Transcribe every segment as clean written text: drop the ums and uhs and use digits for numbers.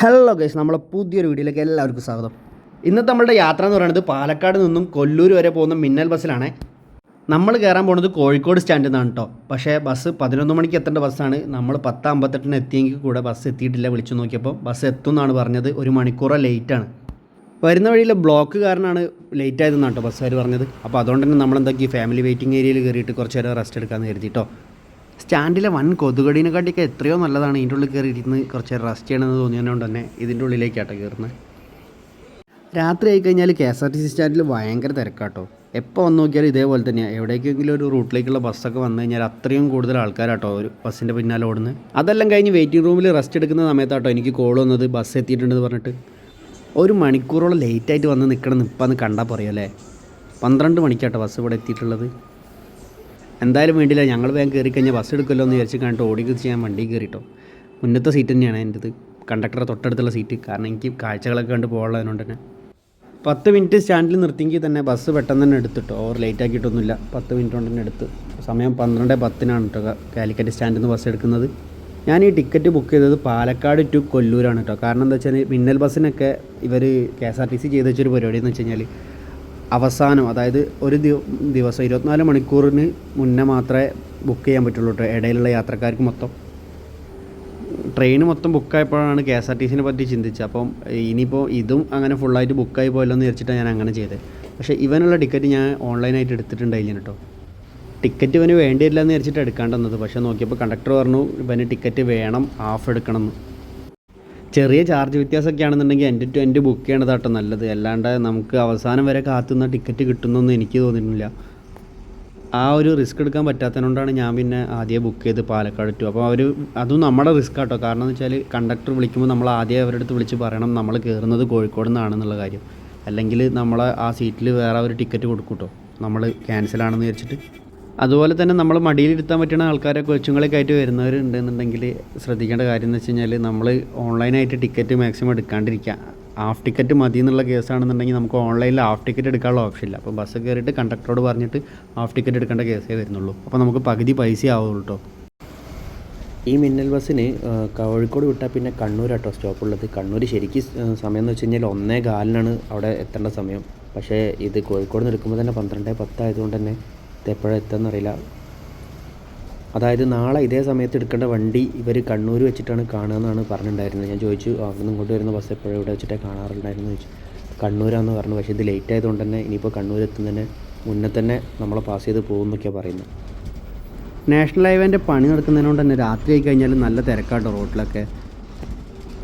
Hello guys, നമ്മളെ പുതിയൊരു വീഡിയോയിലേക്ക് എല്ലാവർക്കും സ്വാഗതം. ഇന്നത്തെ നമ്മളുടെ യാത്ര എന്ന് പറയുന്നത് പാലക്കാട് നിന്നും കൊല്ലൂർ വരെ പോകുന്ന മിന്നൽ ബസ്സിലാണ്. നമ്മൾ കയറാൻ പോകുന്നത് കോഴിക്കോട് സ്റ്റാൻഡിൽ നിന്നാണ് കേട്ടോ. പക്ഷേ ബസ് 11 മണിക്ക് എത്തേണ്ട ബസ്സാണ്. നമ്മൾ 10:58 എത്തിയെങ്കിൽ കൂടെ ബസ് എത്തിയിട്ടില്ല. വിളിച്ചു നോക്കിയപ്പോൾ ബസ് എത്തും എന്നാണ് പറഞ്ഞത്. 1 മണിക്കൂറോ ലേറ്റാണ്. വരുന്ന വഴിയിൽ ബ്ലോക്ക് കാരണമാണ് ലേറ്റ് ആയതെന്നാണ് കേട്ടോ ബസ്സുകാർ പറഞ്ഞത്. അപ്പോൾ അതുകൊണ്ട് തന്നെ നമ്മളെന്തൊക്കെ ഫാമിലി വെയിറ്റിംഗ് ഏരിയയിൽ കയറിയിട്ട് കുറച്ച് നേരം റെസ്റ്റ് എടുക്കാമെന്ന് കരുതിട്ടോ. സ്റ്റാൻഡിലെ വൻ കൊതുകടീനെക്കാട്ടിയൊക്കെ എത്രയോ നല്ലതാണ് ഇതിൻ്റെ ഉള്ളിൽ കയറി ഇരുന്ന് കുറച്ച് റെസ്റ്റ് ചെയ്യണമെന്ന് തോന്നിയതുകൊണ്ട് തന്നെ ഇതിൻ്റെ ഉള്ളിലേക്കാട്ടോ കയറുന്നത്. രാത്രി ആയിക്കഴിഞ്ഞാൽ KSRTC സ്റ്റാൻഡിൽ ഭയങ്കര തിരക്കാട്ടോ. എപ്പോൾ വന്ന് നോക്കിയാലും ഇതേപോലെ തന്നെയാണ്. എവിടേക്കെങ്കിലും ഒരു റൂട്ടിലേക്കുള്ള ബസ്സൊക്കെ വന്നു കഴിഞ്ഞാൽ അത്രയും കൂടുതൽ ആൾക്കാരാട്ടോ ഒരു ബസ്സിൻ്റെ പിന്നാലെ ഓടുന്നത്. അതെല്ലാം കഴിഞ്ഞ് വെയിറ്റിംഗ് റൂമിൽ റെസ്റ്റ് എടുക്കുന്ന സമയത്താട്ടോ എനിക്ക് കോൾ വന്നത് ബസ് എത്തിയിട്ടുണ്ടെന്ന് പറഞ്ഞിട്ട്. 1 മണിക്കൂറോളം ലേറ്റായിട്ട് വന്ന് നിൽക്കണം നിൽപ്പാന്ന് കണ്ടാൽ പറയുമല്ലേ. 12 മണിക്കാട്ടോ ബസ് ഇവിടെ എത്തിയിട്ടുള്ളത്. എന്തായാലും വേണ്ടില്ല, ഞങ്ങൾ വേഗം കയറി കഴിഞ്ഞാൽ ബസ് എടുക്കുമല്ലോ എന്ന് വിചാരിച്ച് കണ്ടിട്ട് ഓടിക്ക് ചെയ്യാൻ വണ്ടി കയറിട്ടോ. മുന്നത്തെ സീറ്റ് തന്നെയാണ് എൻ്റെത്, കണ്ടക്ടറെ തൊട്ടടുത്തുള്ള സീറ്റ്. കാരണം എനിക്ക് കാഴ്ചകളൊക്കെ കണ്ട് പോകാനുള്ളതുകൊണ്ട് തന്നെ 10 മിനിറ്റ് സ്റ്റാൻഡിൽ നിർത്തിയെങ്കിൽ തന്നെ ബസ് പെട്ടെന്ന് തന്നെ എടുത്തിട്ടോ. ഓവർ ലേറ്റ് ആക്കിയിട്ടൊന്നുമില്ല, 10 മിനിറ്റ് കൊണ്ട് തന്നെ എടുത്ത്. സമയം 12:10 കേട്ടോ കാലിക്കറ്റ് സ്റ്റാൻഡിൽ നിന്ന് ബസ് എടുക്കുന്നത്. ഞാൻ ഈ ടിക്കറ്റ് ബുക്ക് ചെയ്തത് പാലക്കാട് ടു കൊല്ലൂരാണ് കേട്ടോ. കാരണം എന്താ വെച്ചാൽ മിന്നൽ ബസ്സിനൊക്കെ ഇവർ KSRTC ചെയ്ത് വെച്ചൊരു പരിപാടി എന്ന് വെച്ച് കഴിഞ്ഞാൽ അവസാനം, അതായത് ഒരു ദിവസം 24 മണിക്കൂറിന് മുന്നേ മാത്രമേ ബുക്ക് ചെയ്യാൻ പറ്റുള്ളൂ കേട്ടോ. ഇടയിലുള്ള യാത്രക്കാർക്ക് മൊത്തം ട്രെയിൻ മൊത്തം ബുക്കായപ്പോഴാണ് KSRTCനെ പറ്റി ചിന്തിച്ചത്. അപ്പം ഇനിയിപ്പോൾ ഇതും അങ്ങനെ ഫുള്ളായിട്ട് ബുക്കായി പോയല്ലോ എന്ന് വിചാരിച്ചിട്ടാണ് ഞാൻ അങ്ങനെ ചെയ്തത്. പക്ഷേ ഇവനുള്ള ടിക്കറ്റ് ഞാൻ ഓൺലൈനായിട്ട് എടുത്തിട്ടുണ്ടായില്ല കേട്ടോ. ടിക്കറ്റ് ഇവന് വേണ്ടിയില്ല എന്ന് വിചാരിച്ചിട്ട് എടുക്കാണ്ട് വന്നത്. പക്ഷേ നോക്കിയപ്പോൾ കണ്ടക്ടർ പറഞ്ഞു ഇവന് ടിക്കറ്റ് വേണം, ഹാഫ് എടുക്കണം എന്ന്. ചെറിയ ചാർജ് വ്യത്യാസമൊക്കെ ആണെന്നുണ്ടെങ്കിൽ എൻഡ് ടു എൻഡ് ബുക്ക് ചെയ്യണതാട്ടോ നല്ലത്. അല്ലാണ്ട് നമുക്ക് അവസാനം വരെ കാത്തുനിന്ന ടിക്കറ്റ് കിട്ടുന്നൊന്നും എനിക്ക് തോന്നിയിട്ടില്ല. ആ ഒരു റിസ്ക് എടുക്കാൻ പറ്റാത്തതുകൊണ്ടാണ് ഞാൻ പിന്നെ ആദ്യം ബുക്ക് ചെയ്ത് പാലക്കാട് ടു. അപ്പോൾ അതും നമ്മുടെ റിസ്ക് ആട്ടോ. കാരണം എന്ന് വെച്ചാൽ കണ്ടക്ടർ വിളിക്കുമ്പോൾ നമ്മൾ ആദ്യം അവരുടെ അടുത്ത് വിളിച്ച് പറയണം നമ്മൾ കയറുന്നത് കോഴിക്കോട് നിന്നാണെന്നുള്ള കാര്യം. അല്ലെങ്കിൽ നമ്മളെ ആ സീറ്റിൽ വേറെ ഒരു ടിക്കറ്റ് കൊടുക്കും കേട്ടോ, നമ്മൾ ക്യാൻസലാണെന്ന് വിചാരിച്ചിട്ട്. അതുപോലെ തന്നെ നമ്മൾ മടിയിലിരുത്താൻ പറ്റുന്ന ആൾക്കാരെ കൊച്ചുങ്ങളൊക്കെ ആയിട്ട് വരുന്നവരുണ്ടെന്നുണ്ടെങ്കിൽ ശ്രദ്ധിക്കേണ്ട കാര്യം എന്ന് വെച്ച് കഴിഞ്ഞാൽ നമ്മൾ ഓൺലൈനായിട്ട് ടിക്കറ്റ് മാക്സിമം എടുക്കാണ്ടിരിക്കുക. ഹാഫ് ടിക്കറ്റ് മതി എന്നുള്ള കേസാണെന്നുണ്ടെങ്കിൽ നമുക്ക് ഓൺലൈനിൽ ഹാഫ് ടിക്കറ്റ് എടുക്കാനുള്ള ഓപ്ഷൻ ഇല്ല. അപ്പോൾ ബസ് കയറിയിട്ട് കണ്ടക്ടറോട് പറഞ്ഞിട്ട് ഹാഫ് ടിക്കറ്റ് എടുക്കേണ്ട കേസേ വരുന്നുള്ളൂ. അപ്പോൾ നമുക്ക് പകുതി പൈസ ആവുള്ളൂ കേട്ടോ. ഈ മിന്നൽ ബസ്സിന് കോഴിക്കോട് വിട്ടാൽ പിന്നെ കണ്ണൂരാട്ടോ സ്റ്റോപ്പുള്ളത്. കണ്ണൂർ ശരിക്കും സമയം എന്ന് വെച്ച് കഴിഞ്ഞാൽ 1:15 അവിടെ എത്തേണ്ട സമയം. പക്ഷേ ഇത് കോഴിക്കോട് നിന്ന് എടുക്കുമ്പോൾ തന്നെ 12:10 ആയതുകൊണ്ട് തന്നെ എപ്പോഴാണ് എത്തുകയെന്നറിയില്ല. അതായത് നാളെ ഇതേ സമയത്ത് എടുക്കേണ്ട വണ്ടി ഇവർ കണ്ണൂർ വെച്ചിട്ടാണ് കാണുകയെന്നാണ് പറഞ്ഞിട്ടുണ്ടായിരുന്നത്. ഞാൻ ചോദിച്ചു അവിടെ നിന്ന് ഇങ്ങോട്ട് വരുന്ന ബസ് എപ്പോഴും ഇവിടെ വെച്ചിട്ടേ കാണാറുണ്ടായിരുന്നു ചോദിച്ചു. കണ്ണൂരാണെന്ന് പറഞ്ഞു. പക്ഷേ ഇത് ലേറ്റ് ആയതുകൊണ്ട് തന്നെ ഇനിയിപ്പോൾ കണ്ണൂർ എത്തുന്നതിന് മുന്നേ തന്നെ നമ്മളെ പാസ് ചെയ്ത് പോകുമെന്നൊക്കെയാണ് പറയുന്നത്. നാഷണൽ ഹൈവേൻ്റെ പണി നടക്കുന്നതിനോണ്ട് തന്നെ രാത്രി ആയി കഴിഞ്ഞാൽ നല്ല തിരക്കാട്ടോ റോഡിലൊക്കെ.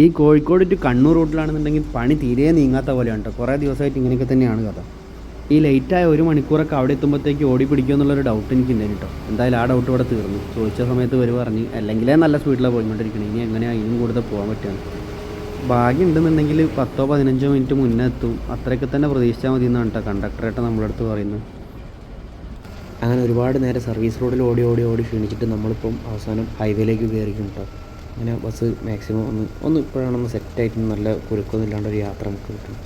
ഈ കോഴിക്കോട് ടു കണ്ണൂർ റൂട്ടിലാണെന്നുണ്ടെങ്കിൽ പണി തീരെ നീങ്ങാത്ത പോലെയാണ് കേട്ടോ. കുറേ ദിവസമായിട്ട് ഇങ്ങനെയൊക്കെ തന്നെയാണ് കഥ. ഈ ലേറ്റായ 1 മണിക്കൂറൊക്കെ അവിടെ എത്തുമ്പോഴത്തേക്ക് ഓടി പിടിക്കുക എന്നുള്ളൊരു ഡൗട്ട് എനിക്കുണ്ടായിരുന്നു കേട്ടോ. എന്തായാലും ആ ഡൗട്ട് ഇവിടെ തീർന്നു. ചോദിച്ച സമയത്ത് ഒരു പറഞ്ഞ് അല്ലെങ്കിലേ നല്ല സ്പീഡിലാണ് പോയിക്കൊണ്ടിരിക്കണം, ഇനി എങ്ങനെയാണ് ഇതിനും കൂടുതൽ പോകാൻ പറ്റുകയാണ്. ഭാഗ്യം ഉണ്ടെന്നുണ്ടെങ്കിൽ 10-15 മിനിറ്റ് മുന്നേ എത്തും, അത്രയൊക്കെ തന്നെ പ്രതീക്ഷിച്ചാൽ മതി എന്നാണ് കേട്ടോ കണ്ടക്ടറായിട്ട് നമ്മളടുത്ത് പറയുന്നത്. അങ്ങനെ ഒരുപാട് നേരം സർവീസ് റോഡിൽ ഓടി ക്ഷീണിച്ചിട്ട് നമ്മളിപ്പം അവസാനം ഹൈവേയിലേക്ക് കയറിക്കും കേട്ടോ. അങ്ങനെ ബസ് മാക്സിമം ഒന്ന് ഇപ്പോഴാണൊന്ന് സെറ്റായിട്ട് നല്ല കുരുക്കൊന്നും ഇല്ലാണ്ടൊരു യാത്ര നമുക്ക് കിട്ടും.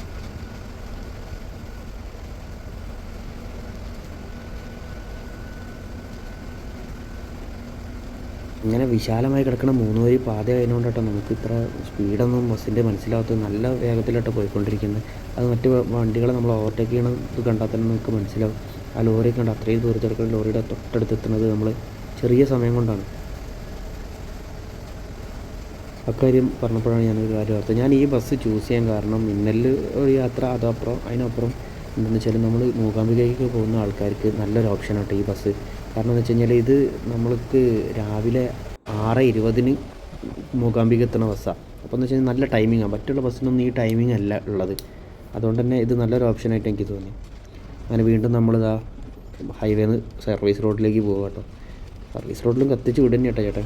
ഇങ്ങനെ വിശാലമായി കിടക്കുന്ന 3 വരി പാത ആയതുകൊണ്ടാട്ടോ നമുക്ക് ഇത്ര സ്പീഡൊന്നും ബസ്സിൻ്റെ മനസ്സിലാവാത്തത്. നല്ല വേഗത്തിലാട്ടോ പോയിക്കൊണ്ടിരിക്കുന്നത്. അത് മറ്റ് വണ്ടികളെ നമ്മൾ ഓവർടേക്ക് ചെയ്യണത് കണ്ടാൽ തന്നെ നമുക്ക് മനസ്സിലാവും. ആ ലോറി കണ്ട് അത്രയും ദൂരത്തെടുക്കുന്ന ലോറിയുടെ തൊട്ടടുത്തെത്തുന്നത് നമ്മൾ ചെറിയ സമയം കൊണ്ടാണ്. അക്കാര്യം പറഞ്ഞപ്പോഴാണ് ഞാനൊരു കാര്യം ഓർത്തത്. ഞാൻ ഈ ബസ് ചൂസ് ചെയ്യാൻ കാരണം മിന്നലിൽ ഒരു യാത്ര അതിനപ്പുറം എന്താണെന്ന് വെച്ചാൽ നമ്മൾ മൂകാംബികയ്ക്ക് പോകുന്ന ആൾക്കാർക്ക് നല്ലൊരു ഓപ്ഷനാട്ടോ ഈ ബസ്. കാരണം എന്ന് വെച്ച് കഴിഞ്ഞാൽ ഇത് നമ്മൾക്ക് രാവിലെ 6:20 മൂകാംബിക എത്തുന്ന ബസ്സാണ്. അപ്പോൾ എന്ന് വെച്ച് കഴിഞ്ഞാൽ നല്ല ടൈമിങ്ങാണ്. മറ്റുള്ള ബസ്സിനൊന്നും ഈ ടൈമിംഗ് അല്ല ഉള്ളത്. അതുകൊണ്ട് തന്നെ ഇത് നല്ലൊരു ഓപ്ഷനായിട്ട് എനിക്ക് തോന്നി. അങ്ങനെ വീണ്ടും നമ്മളിതാ ഹൈവേന്ന് സർവീസ് റോഡിലേക്ക് പോകുക കേട്ടോ. സർവീസ് റോഡിലും കത്തിച്ച് വിടുന്ന കേട്ടോ ചേട്ടാ.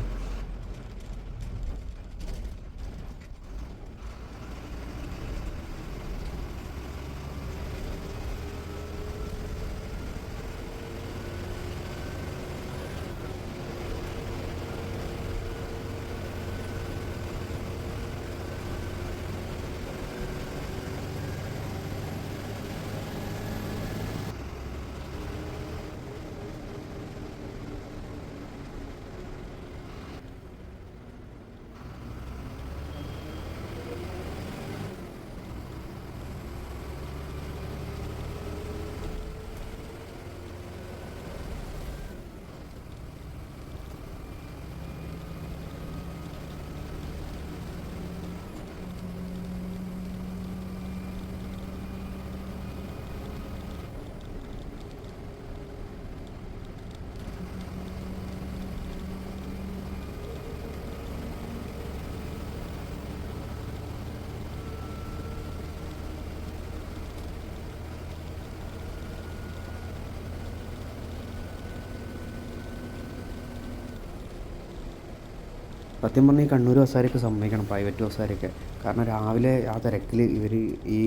സത്യം പറഞ്ഞാൽ ഈ കണ്ണൂർ ബസ്സുകാരൊക്കെ സമ്മതിക്കണം, പ്രൈവറ്റ് ബസ്സുകാരൊക്കെ. കാരണം രാവിലെ ആ തിരക്കിൽ ഇവർ ഈ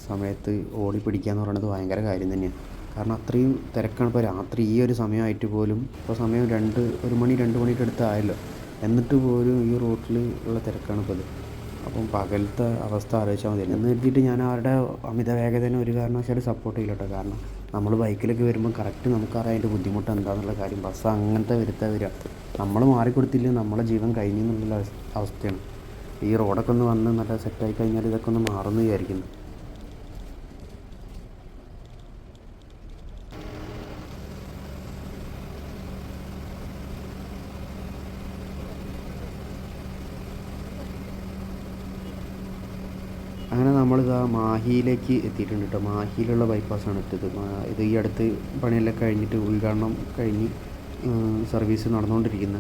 സമയത്ത് ഓടി പിടിക്കുക എന്ന് പറയുന്നത് ഭയങ്കര കാര്യം തന്നെയാണ്. കാരണം അത്രയും തിരക്കാണ്. ഇപ്പോൾ രാത്രി ഈ ഒരു സമയമായിട്ട് പോലും, ഇപ്പോൾ സമയം 1 മണി 2 മണിയുടെ അടുത്തായല്ലോ, എന്നിട്ട് പോലും ഈ റൂട്ടിൽ ഉള്ള തിരക്കാണ് ഇപ്പോൾ ഇത്. അപ്പം പകലത്തെ അവസ്ഥ ആലോചിച്ചാൽ മതി. എന്ന് കരുതിയിട്ട് ഞാൻ അവരുടെ അമിത വേഗതേനെ ഒരു കാരണവശാലും സപ്പോർട്ട് ചെയ്യില്ല കേട്ടോ. കാരണം നമ്മൾ ബൈക്കിലൊക്കെ വരുമ്പോൾ കറക്റ്റ് നമുക്കറിയാം അതിൻ്റെ ബുദ്ധിമുട്ട് എന്താണെന്നുള്ള കാര്യം. ബസ് അങ്ങനത്തെ വരുത്താൻ വരിക, നമ്മൾ മാറിക്കൊടുത്തില്ലെങ്കിൽ നമ്മളെ ജീവൻ കഴിഞ്ഞു എന്നുള്ള അവസ്ഥയാണ്. ഈ റോഡൊക്കെ ഒന്ന് വന്ന് നല്ല സെറ്റായി കഴിഞ്ഞാൽ ഇതൊക്കെ ഒന്ന് മാറുമെന്ന് വിചാരിക്കുന്നു. അങ്ങനെ നമ്മളിതാ മാഹിയിലേക്ക് എത്തിയിട്ടുണ്ട് കേട്ടോ. മാഹിയിലുള്ള ബൈപ്പാസാണ് എത്തിയത്. ഇത് ഈ അടുത്ത് പണിയെല്ലാം കഴിഞ്ഞിട്ട് ഉദ്ഘാടനം കഴിഞ്ഞ് സർവീസ് നടന്നുകൊണ്ടിരിക്കുന്ന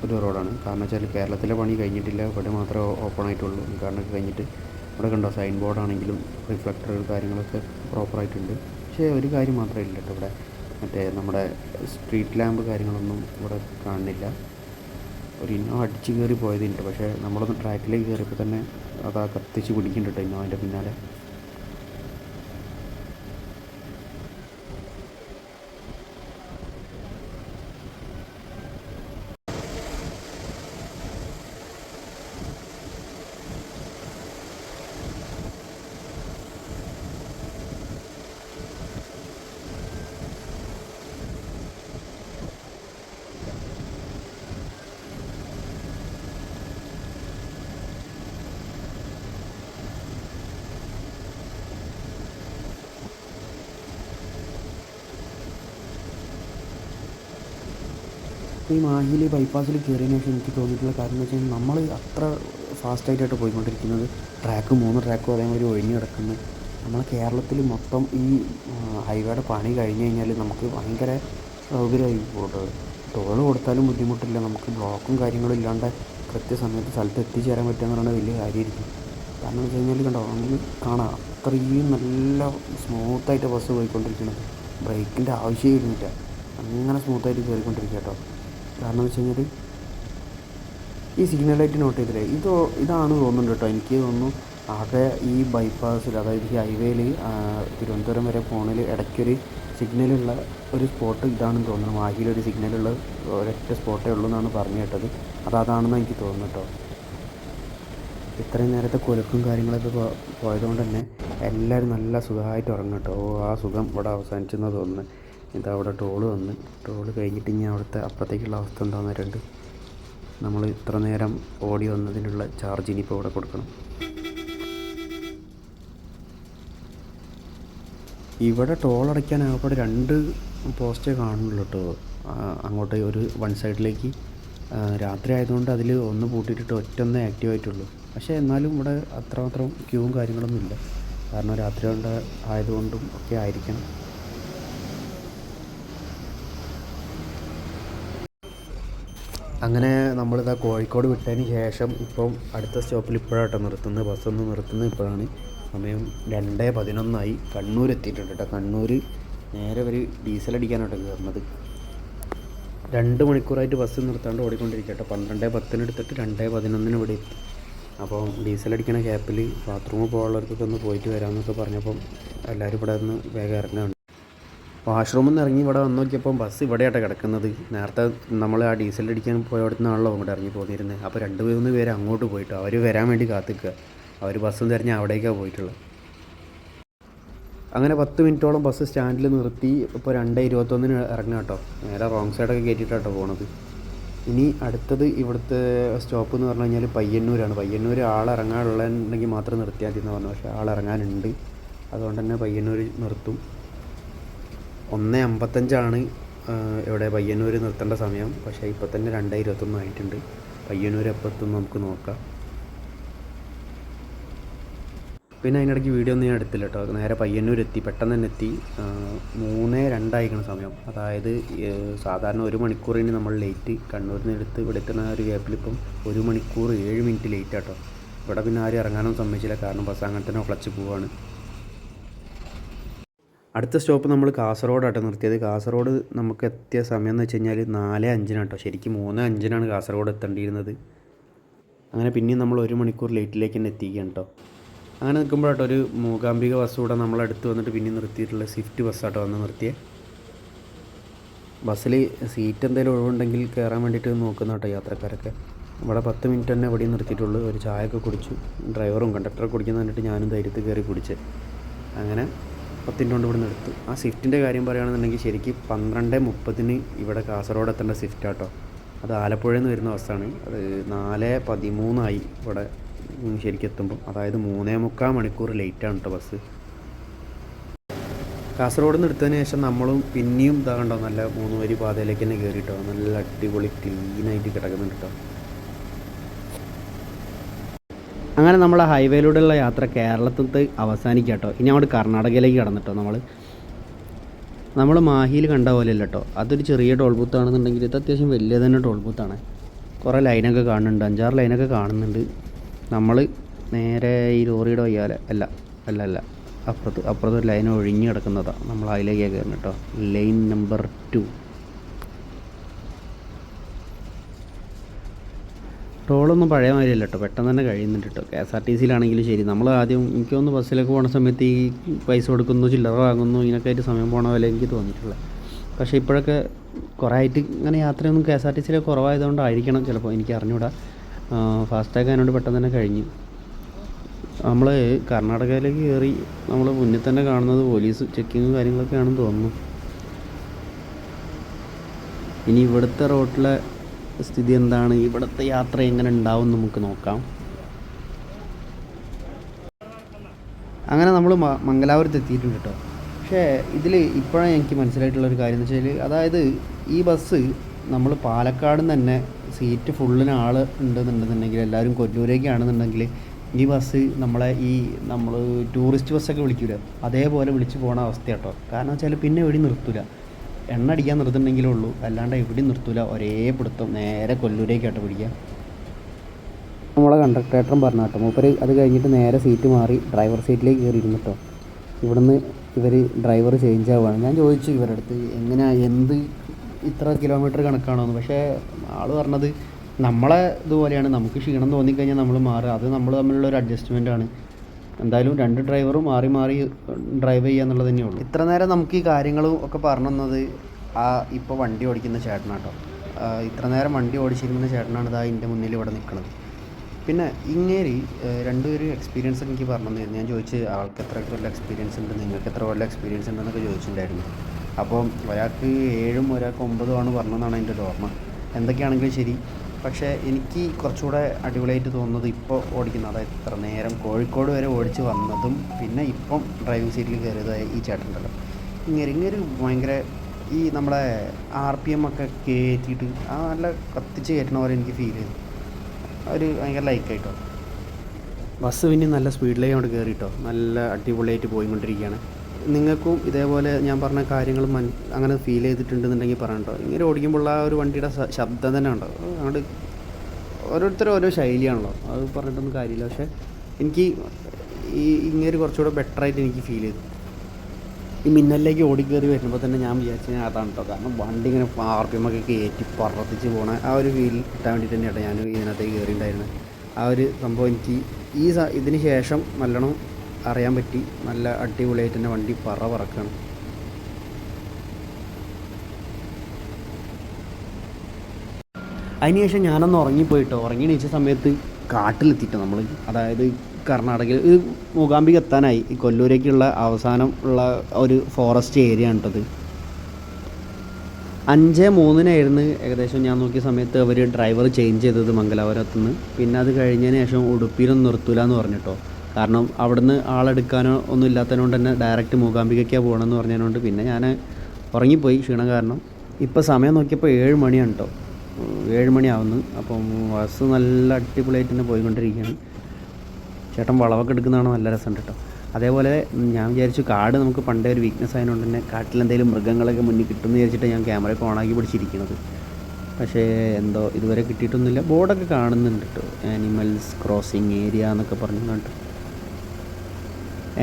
ഒരു റോഡാണ്. കാരണം വെച്ചാൽ കേരളത്തിലെ പണി കഴിഞ്ഞിട്ടില്ല, ഇവിടെ മാത്രമേ ഓപ്പൺ ആയിട്ടുള്ളൂ. ഉദ്ഘാടനമൊക്കെ കഴിഞ്ഞിട്ട് ഇവിടെ കണ്ടോ സൈൻ ബോർഡാണെങ്കിലും റിഫ്ലക്ടർ കാര്യങ്ങളൊക്കെ പ്രോപ്പറായിട്ടുണ്ട്. പക്ഷേ ഒരു കാര്യം മാത്രമേ ഇല്ല കേട്ടോ, ഇവിടെ മറ്റേ നമ്മുടെ സ്ട്രീറ്റ് ലാമ്പ് കാര്യങ്ങളൊന്നും ഇവിടെ കാണുന്നില്ല. ഒരു ഇന്നോ അടിച്ച് കയറി പോയതുണ്ട്, പക്ഷേ നമ്മളൊന്ന് ട്രാക്കിലേക്ക് കയറിയപ്പോൾ തന്നെ അതാ കത്തിച്ച് പിടിക്കുന്നുണ്ട് കേട്ടോ ഇന്നോൻ്റെ പിന്നാലെ. ഈ മാഹിയിൽ ബൈപ്പാസിൽ കയറിയതിന് ശേഷം എനിക്ക് തോന്നിയിട്ടുള്ള കാര്യം എന്ന് വെച്ചാൽ നമ്മൾ അത്ര ഫാസ്റ്റായിട്ടാണ് പോയിക്കൊണ്ടിരിക്കുന്നത്. 3 ട്രാക്കും അതേമാതിരി ഒഴിഞ്ഞു കിടക്കുന്നു. നമ്മളെ കേരളത്തിൽ മൊത്തം ഈ ഹൈവേയുടെ പണി കഴിഞ്ഞ് കഴിഞ്ഞാൽ നമുക്ക് ഭയങ്കര സൗകര്യമായി പോകുന്നത്. ടോൾ കൊടുത്താലും ബുദ്ധിമുട്ടില്ല, നമുക്ക് ബ്ലോക്കും കാര്യങ്ങളും ഇല്ലാണ്ട് കൃത്യസമയത്ത് സ്ഥലത്ത് എത്തിച്ചേരാൻ പറ്റുക എന്ന് പറയുന്നത് വലിയ കാര്യമായിരിക്കും. കാരണം എന്ന് വെച്ച് കഴിഞ്ഞാൽ കണ്ടോ, നമുക്ക് കാണാം അത്രയും നല്ല സ്മൂത്തായിട്ട് ബസ് പോയിക്കൊണ്ടിരിക്കുന്നത്. ബ്രേക്കിൻ്റെ ആവശ്യമേ ഇരുന്നില്ല, അങ്ങനെ സ്മൂത്തായിട്ട് കയറിക്കൊണ്ടിരിക്കുക കേട്ടോ. കാരണം എന്ന് വെച്ച് കഴിഞ്ഞാൽ ഈ സിഗ്നൽ ലൈറ്റ് നോട്ട് ചെയ്തില്ലേ, ഇതാണ് തോന്നുന്നുണ്ട് കേട്ടോ. എനിക്ക് തോന്നുന്നു ആകെ ഈ ബൈപ്പാസിൽ, അതായത് ഈ ഹൈവേയിൽ തിരുവനന്തപുരം വരെ പോണതിൽ ഇടയ്ക്കൊരു സിഗ്നലുള്ള ഒരു സ്പോട്ട് ഇതാണെന്ന് തോന്നുന്നു. മാഹിയിലൊരു സിഗ്നലുള്ള ഒരൊറ്റ സ്പോട്ടേ ഉള്ളൂ എന്നാണ് പറഞ്ഞു കേട്ടത്. അതാണെന്ന് എനിക്ക് തോന്നുന്നു കേട്ടോ. ഇത്രയും നേരത്തെ കുലക്കും കാര്യങ്ങളൊക്കെ പോയതുകൊണ്ട് തന്നെ എല്ലാവരും നല്ല സുഖമായിട്ട് ഉറങ്ങും കേട്ടോ. ആ സുഖം ഇവിടെ അവസാനിച്ചെന്ന് തോന്നുന്നു. ഇതവിടെ ടോള് കഴിഞ്ഞിട്ട് ഇനി അവിടുത്തെ അപ്പുറത്തേക്കുള്ള അവസ്ഥ എന്താണെന്ന് പറയുന്നുണ്ട്. നമ്മൾ ഇത്ര നേരം ഓടി വന്നതിനുള്ള ചാർജ് ഇനിയിപ്പോൾ ഇവിടെ കൊടുക്കണം. ഇവിടെ ടോൾ അടയ്ക്കാനാകപ്പാടെ 2 പോസ്റ്റേ കാണുന്നുള്ളൂ കേട്ടോ. അങ്ങോട്ട് ഒരു വൺ സൈഡിലേക്ക് രാത്രി ആയതുകൊണ്ട് അതിൽ ഒന്ന് പൂട്ടിയിട്ടിട്ട് ഒറ്റൊന്നേ ആക്റ്റീവ് ആയിട്ടുള്ളൂ. പക്ഷേ എന്നാലും ഇവിടെ അത്രമാത്രം ക്യൂവും കാര്യങ്ങളൊന്നും ഇല്ല. കാരണം രാത്രി ആയതുകൊണ്ടും ഒക്കെ ആയിരിക്കണം. അങ്ങനെ നമ്മളിതാ കോഴിക്കോട് വിട്ടതിന് ശേഷം ഇപ്പം അടുത്ത സ്റ്റോപ്പിൽ ഇപ്പോഴാട്ടോ നിർത്തുന്നത്. ബസ്സൊന്ന് നിർത്തുന്നത് ഇപ്പോഴാണ്. സമയം 2:11 കണ്ണൂർ എത്തിയിട്ടുണ്ട് കേട്ടോ. കണ്ണൂർ നേരെ ഒരു ഡീസൽ അടിക്കാനാട്ടോ കയറുന്നത്. 2 മണിക്കൂറായിട്ട് ബസ് നിർത്താണ്ട് ഓടിക്കൊണ്ടിരിക്കുക കേട്ടോ. 12:10 എടുത്തിട്ട് 2:11 ഇവിടെ എത്തി. അപ്പോൾ ഡീസൽ അടിക്കണ ഗ്യാപ്പിൽ ബാത്റൂമിൽ പോകാനുള്ളവർക്കൊക്കെ ഒന്ന് പോയിട്ട് വരാമെന്നൊക്കെ പറഞ്ഞപ്പം എല്ലാവരും ഇവിടെ നിന്ന് വേഗം ഇറങ്ങുകയാണ്. വാഷ്റൂമിൽ നിന്ന് ഇറങ്ങി ഇവിടെ വന്ന് നോക്കിയപ്പോൾ ബസ് ഇവിടെയാട്ടോ കിടക്കുന്നത്. നേരത്തെ നമ്മൾ ആ ഡീസൽ അടിക്കാൻ പോയവിടുന്നാണല്ലോ ഇവിടെ ഇറങ്ങി പോന്നിരുന്നത്. അപ്പോൾ 2-3 പേര് അങ്ങോട്ട് പോയിട്ടോ, അവർ വരാൻ വേണ്ടി കാത്തിക്കുക. അവർ ബസ്സും തിരഞ്ഞ് അവിടേക്കാണ് പോയിട്ടുള്ളത്. അങ്ങനെ 10 മിനിറ്റോളം ബസ് സ്റ്റാൻഡിൽ നിർത്തി. ഇപ്പോൾ 2:21 ഇറങ്ങുക കേട്ടോ. നേരെ റോങ് സൈഡൊക്കെ കയറ്റിയിട്ടാട്ടോ പോണത്. ഇനി അടുത്തത് ഇവിടുത്തെ സ്റ്റോപ്പ് എന്ന് പറഞ്ഞു കഴിഞ്ഞാൽ പയ്യന്നൂരാണ്. പയ്യന്നൂർ ആളിറങ്ങാനുള്ളതെങ്കിൽ മാത്രം നിർത്തിയാൽ മതി എന്ന് പറഞ്ഞു. പക്ഷേ ആളിറങ്ങാനുണ്ട്, അതുകൊണ്ട് തന്നെ പയ്യന്നൂർ നിർത്തും. 1:55 ഇവിടെ പയ്യന്നൂർ നിർത്തേണ്ട സമയം. പക്ഷേ ഇപ്പോൾ തന്നെ 2:21 ആയിട്ടുണ്ട്. പയ്യന്നൂർ എപ്പോൾ എത്തും നമുക്ക് നോക്കാം. പിന്നെ അതിനിടയ്ക്ക് വീഡിയോ ഒന്നും ഞാൻ എടുത്തില്ല കേട്ടോ. നേരെ പയ്യന്നൂർ എത്തി, പെട്ടെന്ന് തന്നെ എത്തി. 3:02 ആയിരിക്കണം സമയം. അതായത് സാധാരണ 1 മണിക്കൂറിന് നമ്മൾ ലേറ്റ്. കണ്ണൂരിൽ നിന്ന് എടുത്ത് ഇവിടെ എത്തുന്ന ഒരു ഗ്യാപ്പിൽ ഇപ്പം 1 മണിക്കൂർ 7 മിനിറ്റ് ലേറ്റ് ആട്ടോ. ഇവിടെ പിന്നെ ആരും ഇറങ്ങാനൊന്നും സമ്മതിച്ചില്ല, കാരണം ബസ് അങ്ങനെ തന്നെ ഫ്ലച്ച് പോവാണ്. അടുത്ത സ്റ്റോപ്പ് നമ്മൾ കാസർഗോഡാട്ടോ നിർത്തിയത്. കാസർഗോഡ് നമുക്ക് എത്തിയ സമയം എന്ന് വെച്ച് കഴിഞ്ഞാൽ 4:05 കേട്ടോ. ശരിക്കും 3:05 കാസർഗോഡ് എത്തേണ്ടിയിരുന്നത്. അങ്ങനെ പിന്നെയും നമ്മൾ 1 മണിക്കൂർ ലേറ്റിലേക്ക് തന്നെ എത്തിക്കുകയാണ് കേട്ടോ. അങ്ങനെ നിൽക്കുമ്പോഴാട്ടോ ഒരു മൂകാംബിക ബസ് കൂടെ നമ്മളടുത്ത് വന്നിട്ട് പിന്നെ നിർത്തിയിട്ടുള്ള സ്വിഫ്റ്റ് ബസ്സാട്ടോ വന്ന് നിർത്തിയത്. ബസ്സിൽ സീറ്റ് എന്തെങ്കിലും ഒഴിവുണ്ടെങ്കിൽ കയറാൻ വേണ്ടിയിട്ട് നോക്കുന്ന കേട്ടോ യാത്രക്കാരൊക്കെ. ഇവിടെ 10 മിനിറ്റ് തന്നെ എവിടെയും നിർത്തിയിട്ടുള്ളൂ. ഒരു ചായയൊക്കെ കുടിച്ചു. ഡ്രൈവറും കണ്ടക്ടറൊക്കെ കുടിക്കുന്ന കണ്ടിട്ട് ഞാനും ധൈര്യത്തിൽ കയറി കുടിച്ച്. അങ്ങനെ 10 മിനിറ്റ് കൊണ്ട് ഇവിടെ നിർത്തും. ആ സ്വിഫ്റ്റിൻ്റെ കാര്യം പറയുകയാണെന്നുണ്ടെങ്കിൽ ശരിക്കും 12:30 ഇവിടെ കാസർഗോഡ് എത്തേണ്ട സ്വിഫ്റ്റ് ആട്ടോ. അത് ആലപ്പുഴയിൽ നിന്ന് വരുന്ന ബസ്സാണ്. അത് 4:13 ഇവിടെ ശരിക്കും എത്തുമ്പോൾ. അതായത് 3.25 മണിക്കൂർ ലേറ്റാണ് കേട്ടോ ബസ്. കാസർഗോഡ് നിന്ന് എടുത്തതിന് ശേഷം നമ്മളും പിന്നെയും ഇതാ കണ്ടോ നല്ല 3 വരി പാതയിലേക്ക് തന്നെ കയറിയിട്ടോ. നല്ല അടിപൊളി ക്ലീനായിട്ട് കിടക്കുന്നുണ്ട് കേട്ടോ. അങ്ങനെ നമ്മളെ ഹൈവേയിലൂടെയുള്ള യാത്ര കേരളത്തിൽ അവസാനിക്കുക കേട്ടോ. ഇനി അങ്ങോട്ട് കർണാടകയിലേക്ക് കടന്നിട്ടോ. നമ്മൾ മാഹിയിൽ കണ്ട പോലെയല്ല കേട്ടോ. അതൊരു ചെറിയ ടോൾ ബൂത്താണെന്നുണ്ടെങ്കിൽ ഇത് അത്യാവശ്യം വലിയ തന്നെ ടോൾ ബൂത്താണ്. കുറേ ലൈനൊക്കെ കാണുന്നുണ്ട്, 5-6 ലൈനൊക്കെ കാണുന്നുണ്ട്. നമ്മൾ നേരെ ഈ ലോറിയുടെ വയ്യാലെ അല്ല അപ്പുറത്ത് ഒരു ലൈൻ ഒഴിഞ്ഞ് കിടക്കുന്നതാണ്. നമ്മൾ അതിലേക്കാണ് കയറുന്നത് കേട്ടോ. Line number 2. ടോളൊന്നും പഴയ മാതിരിയല്ല കേട്ടോ. പെട്ടെന്ന് തന്നെ കഴിയുന്നുണ്ട് കേട്ടോ. KSRTCയിലാണെങ്കിലും ശരി. നമ്മൾ ആദ്യം എനിക്ക് തോന്നുന്നു ബസ്സിലൊക്കെ പോകുന്ന സമയത്ത് ഈ പൈസ കൊടുക്കുന്നു, ചില്ലറ വാങ്ങുന്നു, ഇതിനൊക്കെ ആയിട്ട് സമയം പോകണ പോലെ എനിക്ക് തോന്നിയിട്ടുള്ളത്. പക്ഷേ ഇപ്പോഴൊക്കെ കുറേ ആയിട്ട് ഇങ്ങനെ യാത്രയൊന്നും KSRTCയിലൊക്കെ കുറവായതുകൊണ്ടായിരിക്കണം ചിലപ്പോൾ, എനിക്ക് അറിഞ്ഞൂടാ. ഫാസ്റ്റാഗ് അതിനോട് പെട്ടെന്ന് തന്നെ കഴിഞ്ഞു. നമ്മൾ കർണാടകയിലേക്ക് കയറി. നമ്മൾ മുന്നിൽ തന്നെ കാണുന്നത് പോലീസ് ചെക്കിങ്ങും കാര്യങ്ങളൊക്കെയാണെന്ന് തോന്നുന്നു. ഇനി ഇവിടുത്തെ റോട്ടിലെ സ്ഥിതി എന്താണ്, ഇവിടുത്തെ യാത്ര എങ്ങനെ ഉണ്ടാവും നമുക്ക് നോക്കാം. അങ്ങനെ നമ്മൾ മംഗലാപുരത്ത് എത്തിയിട്ടുണ്ട് കേട്ടോ. പക്ഷേ ഇതിൽ ഇപ്പോഴാണ് എനിക്ക് മനസ്സിലായിട്ടുള്ളൊരു കാര്യം എന്ന് വെച്ചാൽ, അതായത് ഈ ബസ് നമ്മൾ പാലക്കാട് നിന്ന് തന്നെ സീറ്റ് ഫുള്ളിന് ആൾ ഉണ്ടെന്നുണ്ടെന്നുണ്ടെങ്കിൽ, എല്ലാവരും കൊല്ലൂരേക്കാണെന്നുണ്ടെങ്കിൽ ഈ ബസ് നമ്മൾ ടൂറിസ്റ്റ് ബസ്സൊക്കെ വിളിക്കൂല, അതേപോലെ വിളിച്ച് പോകണ അവസ്ഥ കേട്ടോ. കാരണം വെച്ചാൽ പിന്നെ എവിടെയും നിർത്തില്ല. എണ്ണ അടിക്കാൻ നിർത്തുന്നുണ്ടെങ്കിലേ ഉള്ളൂ, അല്ലാണ്ട് എവിടെയും നിർത്തില്ല. ഒരേ പിടുത്തം നേരെ കൊല്ലൂരേക്കാട്ടോ പിടിക്കുക. നമ്മളെ കണ്ടക്ടറും പറഞ്ഞു കേട്ടോ. മൂപ്പര് അത് കഴിഞ്ഞിട്ട് നേരെ സീറ്റ് മാറി ഡ്രൈവർ സീറ്റിലേക്ക് കയറിയിരുന്നു കേട്ടോ. ഇവിടുന്ന് ഇവർ ഡ്രൈവർ ചേഞ്ച് ആവുകയാണ്. ഞാൻ ചോദിച്ചു ഇവരുടെ അടുത്ത് എന്ത് ഇത്ര കിലോമീറ്റർ കണക്കാണോന്ന്. പക്ഷേ ആൾ പറഞ്ഞത് നമ്മളെ ഇതുപോലെയാണ്, നമുക്ക് ക്ഷീണം തോന്നിക്കഴിഞ്ഞാൽ നമ്മൾ മാറുക, അത് നമ്മൾ തമ്മിലുള്ളൊരു അഡ്ജസ്റ്റ്മെൻറ്റാണ്. എന്തായാലും 2 ഡ്രൈവറും മാറി ഡ്രൈവ് ചെയ്യുക എന്നുള്ളത് തന്നെയുള്ളൂ. ഇത്ര നേരം നമുക്ക് ഈ കാര്യങ്ങളും ഒക്കെ പറഞ്ഞു തന്നത് ഇപ്പോൾ വണ്ടി ഓടിക്കുന്ന ചേട്ടനാട്ടോ. ഇത്ര നേരം വണ്ടി ഓടിച്ചിരിക്കുന്ന ചേട്ടനാണ് ഇതാ എൻ്റെ മുന്നിൽ ഇവിടെ നിൽക്കുന്നത്. പിന്നെ ഇങ്ങേരി 2 പേരും എക്സ്പീരിയൻസ് എനിക്ക് പറഞ്ഞു തന്നിരുന്നു. ഞാൻ ചോദിച്ച് ആൾക്ക് എത്ര കൊല്ലം എക്സ്പീരിയൻസ് ഉണ്ട്, നിങ്ങൾക്ക് എത്ര കൊല്ലം എക്സ്പീരിയൻസ് ഉണ്ടെന്നൊക്കെ ചോദിച്ചിട്ടുണ്ടായിരുന്നു. അപ്പം ഒരാൾക്ക് 7ഉം ഒരാൾക്ക് 9ഉം ആണ് പറഞ്ഞതെന്നാണ് എൻ്റെ ഒരു ഓർമ്മ. എന്തൊക്കെയാണെങ്കിലും ശരി. പക്ഷേ എനിക്ക് കുറച്ചുകൂടെ അടിപൊളിയായിട്ട് തോന്നുന്നത് ഇപ്പോൾ ഓടിക്കുന്നത്, അതായത് ഇത്ര നേരം കോഴിക്കോട് വരെ ഓടിച്ച് വന്നതും പിന്നെ ഇപ്പം ഡ്രൈവിംഗ് സീറ്റിൽ കയറിയതായ ഈ ചേട്ടനുണ്ടല്ലോ. ഇങ്ങനെ ഭയങ്കര ഈ നമ്മളെ RPM ഒക്കെ കയറ്റിയിട്ട് നല്ല കത്തിച്ച് കയറ്റണ പോലെ എനിക്ക് ഫീൽ ചെയ്തു. ഒരു ഭയങ്കര ലൈക്കായിട്ടോ. ബസ് പിന്നെ നല്ല സ്പീഡിലേക്ക് അങ്ങോട്ട് കയറിയിട്ടോ. നല്ല അടിപൊളിയായിട്ട് പോയിക്കൊണ്ടിരിക്കുകയാണ്. നിങ്ങൾക്കും ഇതേപോലെ ഞാൻ പറഞ്ഞ കാര്യങ്ങൾ അങ്ങനെ ഫീൽ ചെയ്തിട്ടുണ്ടെന്നുണ്ടെങ്കിൽ പറയണ്ടോ. ഇങ്ങനെ ഓടിക്കുമ്പോൾ ആ ഒരു വണ്ടിയുടെ ശബ്ദം തന്നെ ഉണ്ടോ. അതുകൊണ്ട് ഓരോരുത്തരും ഓരോ ശൈലിയാണല്ലോ, അത് പറഞ്ഞിട്ടൊന്നും കാര്യമില്ല. പക്ഷേ എനിക്ക് ഇങ്ങനെ കുറച്ചുകൂടെ ബെറ്ററായിട്ട് എനിക്ക് ഫീൽ ചെയ്തു. ഈ മിന്നലിലേക്ക് ഓടിക്കയറി വരുമ്പോൾ തന്നെ ഞാൻ വിചാരിച്ചു അതാണ് കേട്ടോ. കാരണം വണ്ടി ഇങ്ങനെ RPM ഒക്കെ കയറ്റി പറത്തിച്ച് പോകണ ആ ഒരു ഫീൽ കിട്ടാൻ വേണ്ടിയിട്ട് തന്നെയാണ് ഞാൻ ഇതിനകത്തേക്ക് കയറിയിട്ടുണ്ടായിരുന്നത്. ആ ഒരു സംഭവം എനിക്ക് ഇതിന് ശേഷം നല്ലോണം അറിയാൻ പറ്റി. നല്ല അടിപൊളിയായിട്ട് തന്നെ വണ്ടി പറക്കാണ്. അതിനുശേഷം ഞാനൊന്ന് ഉറങ്ങിപ്പോയിട്ടോ. ഉറങ്ങി എണീച്ച സമയത്ത് കാട്ടിലെത്തിയിട്ടോ നമ്മൾ. അതായത് കർണാടകയിൽ മൂകാംബിക എത്താനായി. ഈ കൊല്ലൂരേക്കുള്ള അവസാനം ഉള്ള ഒരു ഫോറസ്റ്റ് ഏരിയ ആണ് കേട്ടത്. 5:03 ഏകദേശം ഞാൻ നോക്കിയ സമയത്ത് അവർ ഡ്രൈവർ ചേഞ്ച് ചെയ്തത് മംഗലാപുരത്തു നിന്ന്. പിന്നെ അത് കഴിഞ്ഞതിന് ശേഷം ഉടുപ്പിയിലൊന്നും നിർത്തൂല എന്ന് പറഞ്ഞിട്ടോ. കാരണം അവിടുന്ന് ആളെടുക്കാനോ ഒന്നും ഇല്ലാത്തതുകൊണ്ട് തന്നെ ഡയറക്റ്റ് മൂകാംബികയ്ക്കാണ് പോകണമെന്ന് പറഞ്ഞതുകൊണ്ട് പിന്നെ ഞാൻ ഉറങ്ങിപ്പോയി ക്ഷീണം കാരണം. ഇപ്പോൾ സമയം നോക്കിയപ്പോൾ 7 മണിയാണ് കേട്ടോ. 7 മണിയാവുന്നു. അപ്പം ബസ് നല്ല അടിപൊളിയായിട്ട് തന്നെ പോയിക്കൊണ്ടിരിക്കുകയാണ്. ചേട്ടൻ വളവൊക്കെ എടുക്കുന്നതാണ് നല്ല രസമുണ്ട് കേട്ടോ. അതേപോലെ ഞാൻ വിചാരിച്ചു കാട് നമുക്ക് പണ്ടേ ഒരു വീക്ക്നെസ് ആയതുകൊണ്ട് തന്നെ കാട്ടിലെന്തെങ്കിലും മൃഗങ്ങളൊക്കെ മുന്നിൽ കിട്ടുമെന്ന് വിചാരിച്ചിട്ട് ഞാൻ ക്യാമറയൊക്കെ ഓണാക്കി പിടിച്ചിരിക്കുന്നത്. പക്ഷേ എന്തോ ഇതുവരെ കിട്ടിയിട്ടൊന്നുമില്ല. ബോർഡൊക്കെ കാണുന്നുണ്ട് കേട്ടോ, ആനിമൽസ് ക്രോസിങ് ഏരിയ എന്നൊക്കെ പറഞ്ഞു കേട്ടോ.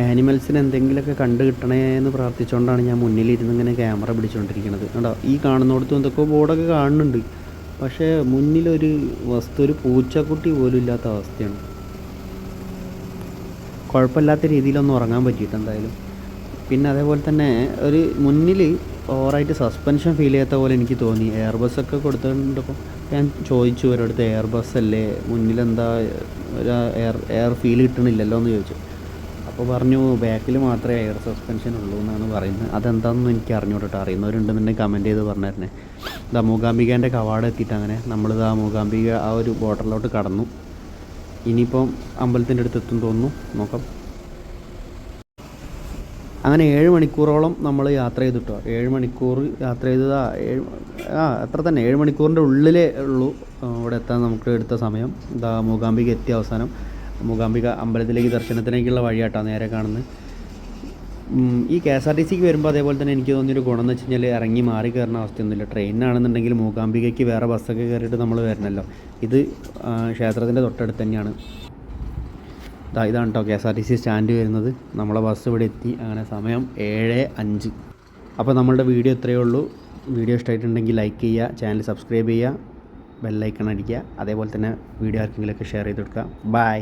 ആനിമൽസിന് എന്തെങ്കിലുമൊക്കെ കണ്ടു കിട്ടണേ എന്ന് പ്രാർത്ഥിച്ചുകൊണ്ടാണ് ഞാൻ മുന്നിലിരുന്ന് ഇങ്ങനെ ക്യാമറ പിടിച്ചുകൊണ്ടിരിക്കുന്നത്. കണ്ടോ, ഈ കാണുന്നിടത്തും എന്തൊക്കെയോ ബോർഡൊക്കെ കാണുന്നുണ്ട്, പക്ഷേ മുന്നിലൊരു വസ്തു, ഒരു പൂച്ചക്കുട്ടി പോലും ഇല്ലാത്ത അവസ്ഥയാണ്. കുഴപ്പമില്ലാത്ത രീതിയിലൊന്നും ഉറങ്ങാൻ പറ്റിയിട്ട് എന്തായാലും. പിന്നെ അതേപോലെ തന്നെ ഒരു മുന്നിൽ ഓവറായിട്ട് സസ്പെൻഷൻ ഫീൽ ചെയ്യാത്ത പോലെ എനിക്ക് തോന്നി. എയർ ബസ്സൊക്കെ കൊടുത്തിട്ടുണ്ടപ്പോൾ ഞാൻ ചോദിച്ചു ഒരിടത്ത്, എയർ ബസ്സല്ലേ മുന്നിലെന്താ ഒരു എയർ ഫീൽ കിട്ടണില്ലല്ലോ എന്ന് ചോദിച്ചു. അപ്പോൾ പറഞ്ഞു ബാക്കിൽ മാത്രമേ എയർ സസ്പെൻഷൻ ഉള്ളൂ എന്നാണ് പറയുന്നത്. അതെന്താണെന്ന് എനിക്ക് അറിഞ്ഞുകൊണ്ടിട്ട്, അറിയുന്നവരുണ്ടെന്നുണ്ടെങ്കിൽ കമൻറ്റ് ചെയ്ത് പറഞ്ഞിരുന്നേ. ഇതാ മൂകാംബികേൻ്റെ കവാടം എത്തിയിട്ട് അങ്ങനെ നമ്മളിതാ മൂകാംബിക ആ ഒരു ബോർഡറിലോട്ട് കടന്നു. ഇനിയിപ്പം അമ്പലത്തിൻ്റെ അടുത്ത് എത്തും തോന്നുന്നു, നോക്കാം. അങ്ങനെ 7 മണിക്കൂറോളം നമ്മൾ യാത്ര ചെയ്തിട്ടോ. 7 മണിക്കൂർ യാത്ര ചെയ്തത് അത്ര തന്നെ, 7 മണിക്കൂറിൻ്റെ ഉള്ളിലേ ഉള്ളൂ ഇവിടെ എത്താൻ നമുക്ക് എടുത്ത സമയം. ഇതാ മൂകാംബിക എത്തിയ അവസാനം. മൂകാംബിക അമ്പലത്തിലേക്ക് ദർശനത്തിലേക്കുള്ള വഴിയാട്ടോ നേരെ കാണുന്നത്. ഈ KSRTCക്ക് വരുമ്പോൾ അതേപോലെ തന്നെ എനിക്ക് തോന്നിയൊരു ഗുണം എന്ന് വെച്ച് കഴിഞ്ഞാൽ ഇറങ്ങി മാറി കയറുന്ന അവസ്ഥയൊന്നുമില്ല. ട്രെയിനാണെന്നുണ്ടെങ്കിൽ മൂകാംബികയ്ക്ക് വേറെ ബസ്സൊക്കെ കയറിയിട്ട് നമ്മൾ വരണമല്ലോ. ഇത് ക്ഷേത്രത്തിൻ്റെ തൊട്ടടുത്ത് തന്നെയാണ്. ഇതാണ് കേട്ടോ KSRTC സ്റ്റാൻഡ് വരുന്നത്. നമ്മളെ ബസ് ഇവിടെ എത്തി. അങ്ങനെ സമയം 7:05. അപ്പോൾ നമ്മളുടെ വീഡിയോ ഇത്രയേ ഉള്ളൂ. വീഡിയോ ഇഷ്ടമായിട്ടുണ്ടെങ്കിൽ ലൈക്ക് ചെയ്യുക, ചാനൽ സബ്സ്ക്രൈബ് ചെയ്യുക, ബെല്ലൈക്കൺ അടിക്കുക. അതേപോലെ തന്നെ വീഡിയോ ആർക്കെങ്കിലുമൊക്കെ ഷെയർ ചെയ്ത് കൊടുക്കുക. ബൈ.